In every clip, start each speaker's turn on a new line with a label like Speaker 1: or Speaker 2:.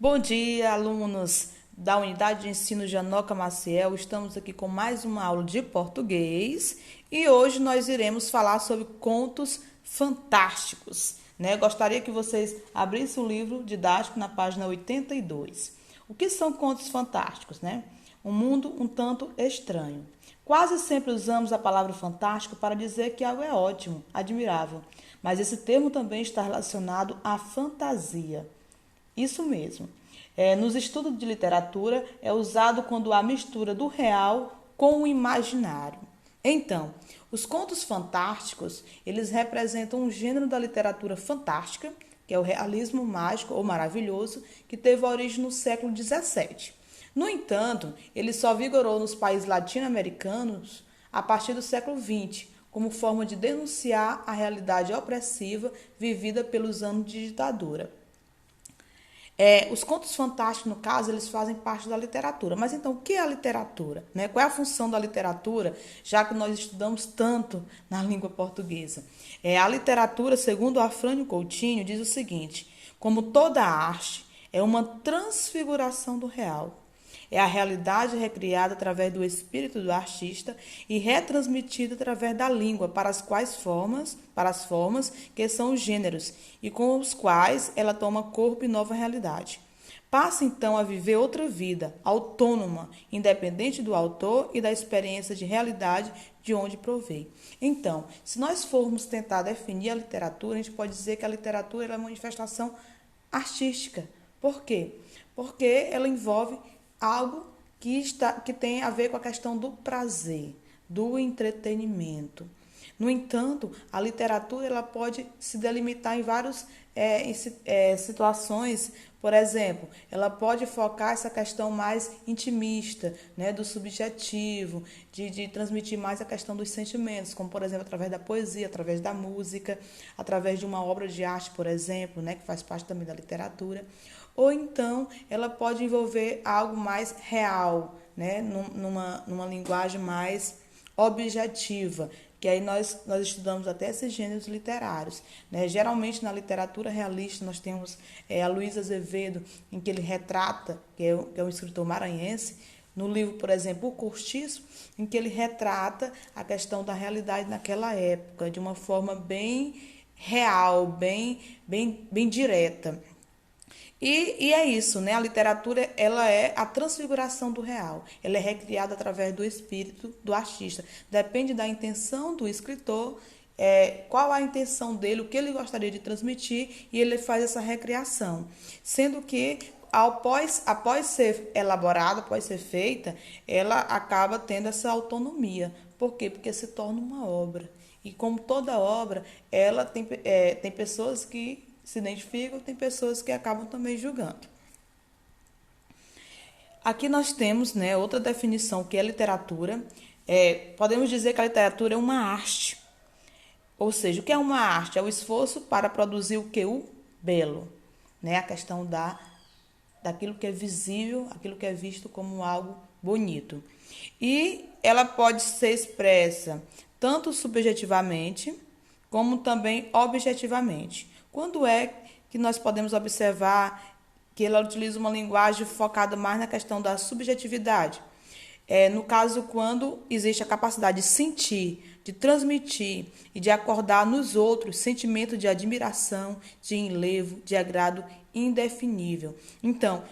Speaker 1: Bom dia, alunos da Unidade de Ensino Janoca Maciel. Estamos aqui com mais uma aula de português e hoje nós iremos falar sobre contos fantásticos, né? Gostaria que vocês abrissem o livro didático na página 82. O que são contos fantásticos, né? Um mundo um tanto estranho. Quase sempre usamos a palavra fantástico para dizer que algo é ótimo, admirável, mas esse termo também está relacionado à fantasia. Isso mesmo. Nos estudos de literatura é usado quando há mistura do real com o imaginário. Então, os contos fantásticos, eles representam um gênero da literatura fantástica, que é o realismo mágico ou maravilhoso, que teve origem no século XVII. No entanto, ele só vigorou nos países latino-americanos a partir do século XX, como forma de denunciar a realidade opressiva vivida pelos anos de ditadura. Os contos fantásticos, no caso, eles fazem parte da literatura. Mas então, o que é a literatura? Né? Qual é a função da literatura, já que nós estudamos tanto na língua portuguesa? A literatura, segundo Afrânio Coutinho, diz o seguinte: como toda arte, é uma transfiguração do real. É a realidade recriada através do espírito do artista e retransmitida através da língua para as formas que são os gêneros e com os quais ela toma corpo e nova realidade. Passa então a viver outra vida, autônoma, independente do autor e da experiência de realidade de onde provém. Então, se nós formos tentar definir a literatura, a gente pode dizer que a literatura é uma manifestação artística. Por quê? Porque ela envolve algo que tem a ver com a questão do prazer, do entretenimento. No entanto, a literatura ela pode se delimitar em várias situações. Por exemplo, ela pode focar essa questão mais intimista, né, do subjetivo, de transmitir mais a questão dos sentimentos, como, por exemplo, através da poesia, através da música, através de uma obra de arte, por exemplo, né, que faz parte também da literatura. Ou então, ela pode envolver algo mais real, né, numa linguagem mais objetiva, que aí nós estudamos até esses gêneros literários. Né? Geralmente, na literatura realista, nós temos a Luiz Azevedo, em que ele retrata, que é um escritor maranhense, no livro, por exemplo, O Cortiço, em que ele retrata a questão da realidade naquela época, de uma forma bem real, bem direta. E é isso, né? A literatura ela é a transfiguração do real. Ela é recriada através do espírito do artista. Depende da intenção do escritor, qual a intenção dele, o que ele gostaria de transmitir, e ele faz essa recriação. Sendo que, após ser elaborada, após ser feita, ela acaba tendo essa autonomia. Por quê? Porque se torna uma obra. E como toda obra, ela tem pessoas que se identificam, tem pessoas que acabam também julgando. Aqui nós temos, né, outra definição que é literatura. Podemos dizer que a literatura é uma arte. Ou seja, o que é uma arte? É o esforço para produzir o que? O belo. Né? A questão daquilo que é visível, aquilo que é visto como algo bonito. E ela pode ser expressa tanto subjetivamente, como também objetivamente. Quando é que nós podemos observar que ela utiliza uma linguagem focada mais na questão da subjetividade? No caso, quando existe a capacidade de sentir, de transmitir e de acordar nos outros sentimento de admiração, de enlevo, de agrado indefinível. Então,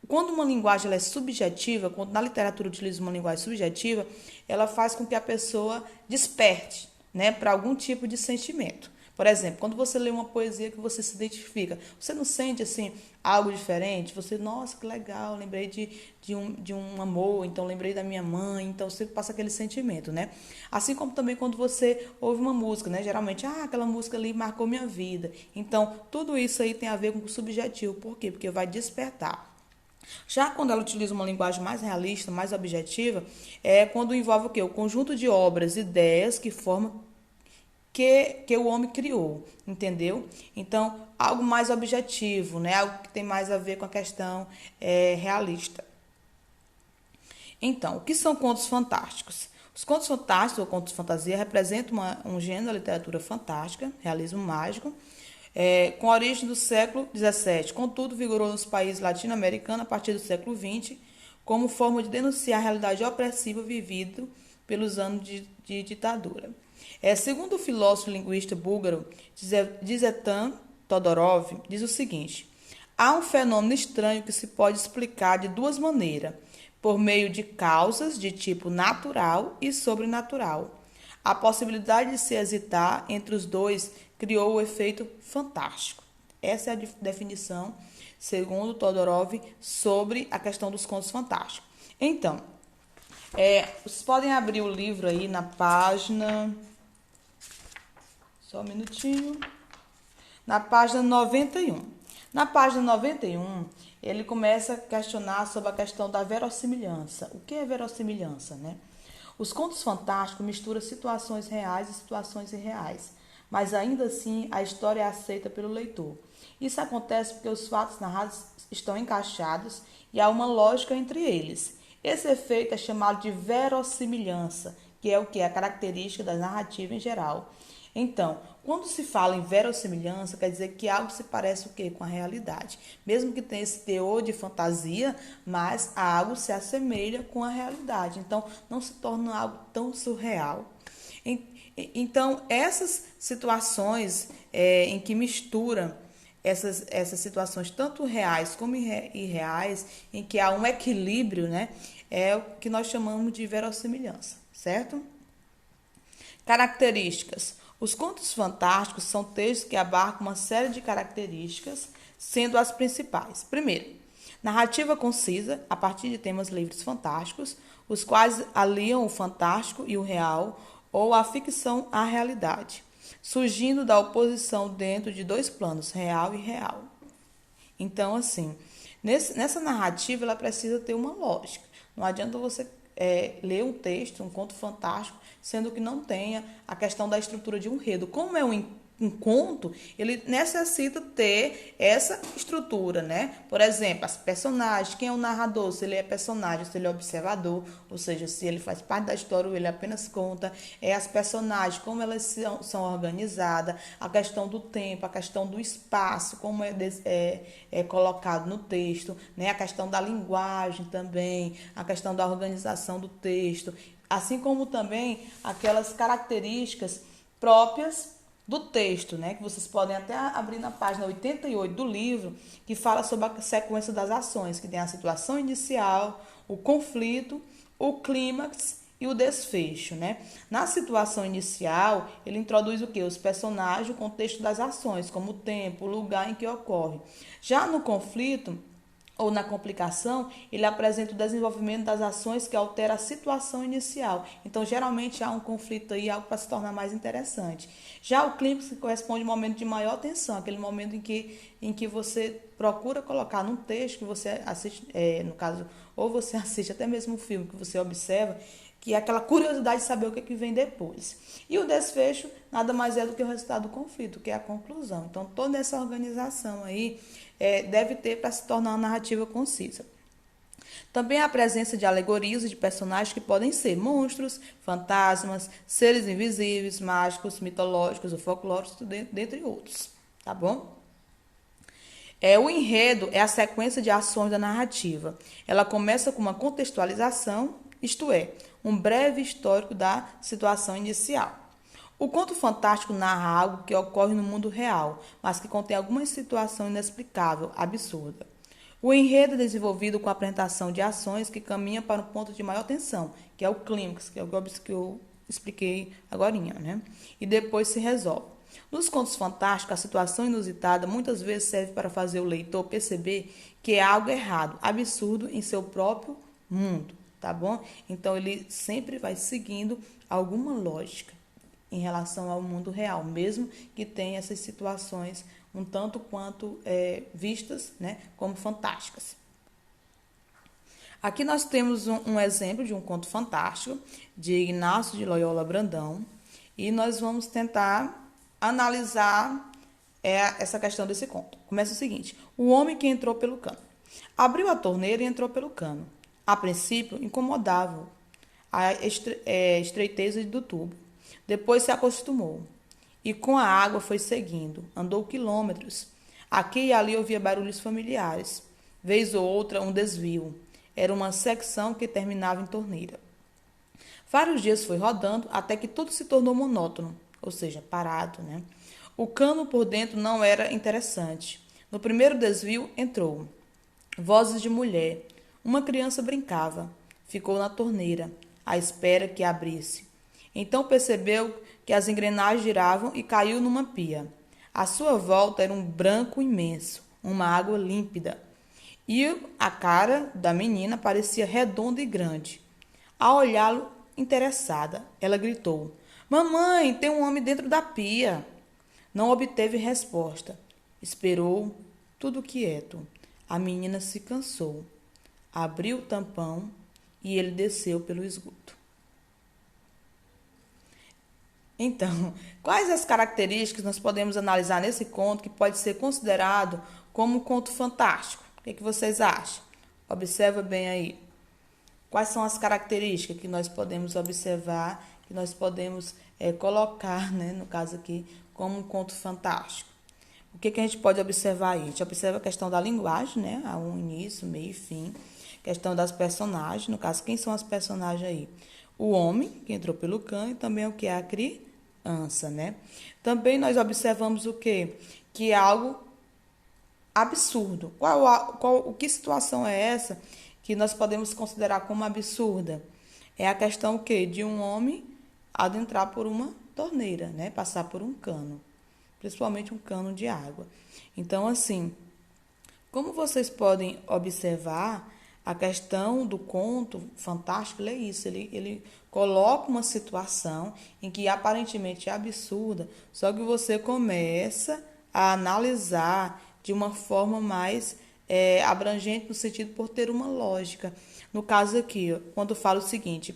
Speaker 1: quando uma linguagem ela é subjetiva, quando na literatura utiliza uma linguagem subjetiva, ela faz com que a pessoa desperte, né, para algum tipo de sentimento. Por exemplo, quando você lê uma poesia que você se identifica, você não sente assim algo diferente? Você, nossa, que legal, lembrei de um amor, então lembrei da minha mãe, então você passa aquele sentimento, né? Assim como também quando você ouve uma música, né? Geralmente, aquela música ali marcou minha vida. Então, tudo isso aí tem a ver com o subjetivo. Por quê? Porque vai despertar. Já quando ela utiliza uma linguagem mais realista, mais objetiva, é quando envolve o quê? O conjunto de obras, ideias que formam que o homem criou, entendeu? Então, algo mais objetivo, né? Algo que tem mais a ver com a questão realista. Então, o que são contos fantásticos? Os contos fantásticos ou contos de fantasia representam um gênero da literatura fantástica, realismo mágico, com origem do século XVII. Contudo, vigorou nos países latino-americanos a partir do século XX, como forma de denunciar a realidade opressiva vivida pelos anos de ditadura. Segundo o filósofo linguista búlgaro Dzhetan Todorov, diz o seguinte: há um fenômeno estranho que se pode explicar de duas maneiras, por meio de causas de tipo natural e sobrenatural. A possibilidade de se hesitar entre os dois criou o efeito fantástico. Essa é a definição, segundo Todorov, sobre a questão dos contos fantásticos. Então, vocês podem abrir o livro aí na página... Só um minutinho. Na página 91. Na página 91, ele começa a questionar sobre a questão da verossimilhança. O que é verossimilhança, né? Os contos fantásticos misturam situações reais e situações irreais, mas ainda assim a história é aceita pelo leitor. Isso acontece porque os fatos narrados estão encaixados e há uma lógica entre eles. Esse efeito é chamado de verossimilhança, que é o que? A característica da narrativa em geral. Então, quando se fala em verossimilhança, quer dizer que algo se parece o quê? Com a realidade. Mesmo que tenha esse teor de fantasia, mas algo se assemelha com a realidade. Então, não se torna algo tão surreal. Então, essas situações em que misturam essas situações, tanto reais como irreais, em que há um equilíbrio, né? É o que nós chamamos de verossimilhança, certo? Características. Os contos fantásticos são textos que abarcam uma série de características, sendo as principais. Primeiro, narrativa concisa, a partir de temas livres fantásticos, os quais aliam o fantástico e o real, ou a ficção à realidade, surgindo da oposição dentro de dois planos, real e real. Então, assim, nessa narrativa, ela precisa ter uma lógica. Não adianta você ler um texto, um conto fantástico, sendo que não tenha a questão da estrutura de um enredo. Como é um conto, ele necessita ter essa estrutura, né? Por exemplo, as personagens, quem é o narrador, se ele é personagem, se ele é observador, ou seja, se ele faz parte da história ou ele apenas conta, as personagens, como elas são organizadas, a questão do tempo, a questão do espaço, como é colocado no texto, né? A questão da linguagem também, a questão da organização do texto, assim como também aquelas características próprias do texto, né? Que vocês podem até abrir na página 88 do livro, que fala sobre a sequência das ações, que tem a situação inicial, o conflito, o clímax e o desfecho, né? Na situação inicial, ele introduz o quê? Os personagens, o contexto das ações, como o tempo, o lugar em que ocorre. Já no conflito, ou na complicação, ele apresenta o desenvolvimento das ações que altera a situação inicial. Então, geralmente, há um conflito aí, algo para se tornar mais interessante. Já o clímax corresponde a um momento de maior tensão, aquele momento em que você procura colocar num texto que você assiste, no caso, ou você assiste até mesmo um filme que você observa, que é aquela curiosidade de saber o que vem depois. E o desfecho nada mais é do que o resultado do conflito, que é a conclusão. Então, toda essa organização aí deve ter para se tornar uma narrativa concisa. Também há a presença de alegorias e de personagens que podem ser monstros, fantasmas, seres invisíveis, mágicos, mitológicos ou folclóricos, dentre outros. Tá bom? O enredo é a sequência de ações da narrativa. Ela começa com uma contextualização, isto é, um breve histórico da situação inicial. O conto fantástico narra algo que ocorre no mundo real, mas que contém alguma situação inexplicável, absurda. O enredo é desenvolvido com a apresentação de ações que caminham para um ponto de maior tensão, que é o clímax, que é o que eu expliquei agorinha, né? E depois se resolve. Nos contos fantásticos, a situação inusitada muitas vezes serve para fazer o leitor perceber que é algo errado, absurdo em seu próprio mundo, tá bom? Então, ele sempre vai seguindo alguma lógica em relação ao mundo real, mesmo que tenha essas situações um tanto quanto vistas, né, como fantásticas. Aqui nós temos um exemplo de um conto fantástico de Ignácio de Loyola Brandão e nós vamos tentar analisar essa questão desse conto. Começa o seguinte: o homem que entrou pelo cano. Abriu a torneira e entrou pelo cano. A princípio, incomodava a estreiteza do tubo. Depois se acostumou e com a água foi seguindo. Andou quilômetros. Aqui e ali ouvia barulhos familiares. Vez ou outra, um desvio. Era uma secção que terminava em torneira. Vários dias foi rodando até que tudo se tornou monótono, ou seja, parado, né? O cano por dentro não era interessante. No primeiro desvio, entrou. Vozes de mulher. Uma criança brincava. Ficou na torneira, à espera que abrisse. Então percebeu que as engrenagens giravam e caiu numa pia. À sua volta era um branco imenso, uma água límpida. E a cara da menina parecia redonda e grande. Ao olhá-lo interessada, ela gritou: Mamãe, tem um homem dentro da pia. Não obteve resposta. Esperou, tudo quieto. A menina se cansou. Abriu o tampão e ele desceu pelo esgoto. Então, quais as características nós podemos analisar nesse conto que pode ser considerado como um conto fantástico? O que vocês acham? Observa bem aí. Quais são as características que nós podemos observar, que nós podemos colocar, né, no caso aqui, como um conto fantástico? O que a gente pode observar aí? A gente observa a questão da linguagem, né? Há um início, meio e fim. Questão das personagens, no caso, quem são as personagens aí? O homem, que entrou pelo cano, e também o que é a criança, né? Também nós observamos o quê? Que é algo absurdo. Que situação é essa que nós podemos considerar como absurda? É a questão o quê? De um homem adentrar por uma torneira, né? Passar por um cano, principalmente um cano de água. Então, assim, como vocês podem observar, a questão do conto fantástico é isso. Ele coloca uma situação em que aparentemente é absurda, só que você começa a analisar de uma forma mais abrangente, no sentido por ter uma lógica. No caso aqui, quando fala o seguinte: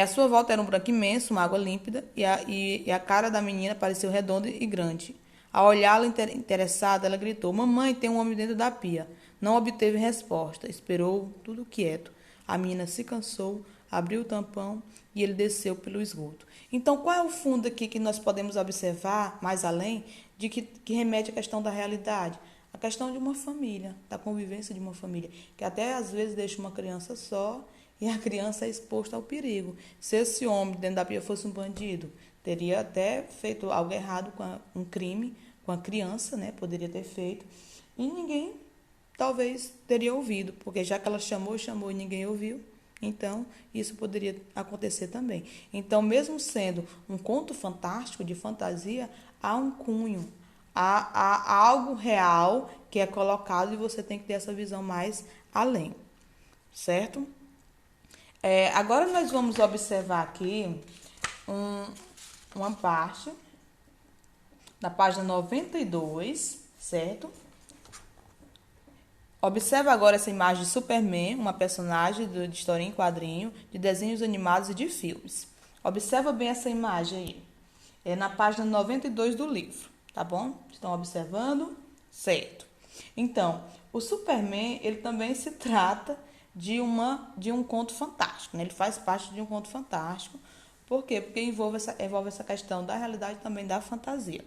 Speaker 1: a sua volta era um branco imenso, uma água límpida, e a cara da menina pareceu redonda e grande. Ao olhá-la interessada, ela gritou: Mamãe, tem um homem dentro da pia. Não obteve resposta. Esperou, tudo quieto. A menina se cansou, abriu o tampão e ele desceu pelo esgoto. Então, qual é o fundo aqui que nós podemos observar, mais além, de que remete à questão da realidade? A questão de uma família, da convivência de uma família, que até às vezes deixa uma criança só e a criança é exposta ao perigo. Se esse homem dentro da pia fosse um bandido, teria até feito algo errado, um crime com a criança, né? Poderia ter feito. E ninguém, talvez, teria ouvido, porque já que ela chamou e ninguém ouviu, então isso poderia acontecer também. Então, mesmo sendo um conto fantástico, de fantasia, há um cunho, há algo real que é colocado e você tem que ter essa visão mais além, certo? Agora nós vamos observar aqui uma parte da página 92, certo? Observa agora essa imagem de Superman, uma personagem de história em quadrinho, de desenhos animados e de filmes. Observa bem essa imagem aí. É na página 92 do livro, tá bom? Estão observando? Certo. Então, o Superman, ele também se trata de um conto fantástico, né? Ele faz parte de um conto fantástico. Por quê? Porque envolve essa questão da realidade e também da fantasia,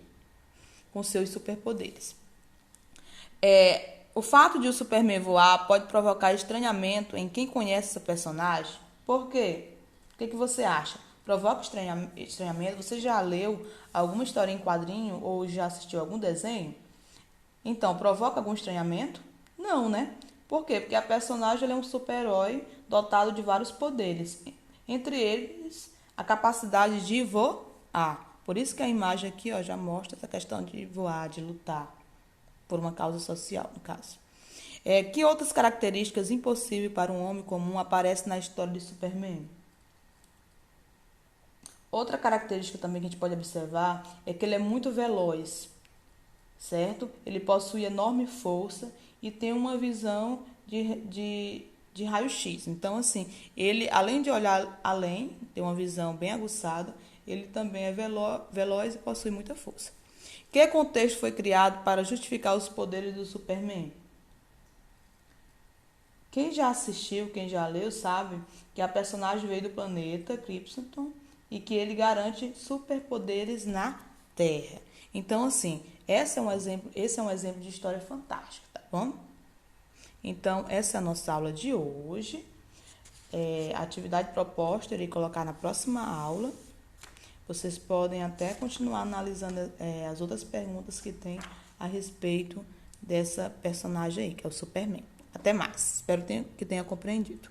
Speaker 1: com seus superpoderes. O fato de o Superman voar pode provocar estranhamento em quem conhece essa personagem. Por quê? O que você acha? Provoca estranhamento? Você já leu alguma história em quadrinho ou já assistiu algum desenho? Então, provoca algum estranhamento? Não, né? Por quê? Porque a personagem é um super-herói dotado de vários poderes. Entre eles, a capacidade de voar. Por isso que a imagem aqui já mostra essa questão de voar, de lutar por uma causa social, no caso. Que outras características impossíveis para um homem comum aparecem na história de Superman? Outra característica também que a gente pode observar é que ele é muito veloz, certo? Ele possui enorme força e tem uma visão de raio-x. Então, assim, ele, além de olhar além, ter uma visão bem aguçada, ele também é veloz e possui muita força. Que contexto foi criado para justificar os poderes do Superman? Quem já assistiu, quem já leu, sabe que a personagem veio do planeta Krypton e que ele garante superpoderes na Terra. Então, assim, esse é um exemplo de história fantástica, tá bom? Então, essa é a nossa aula de hoje. A atividade proposta eu irei colocar na próxima aula. Vocês podem até continuar analisando as outras perguntas que tem a respeito dessa personagem aí, que é o Superman. Até mais. Espero que tenha compreendido.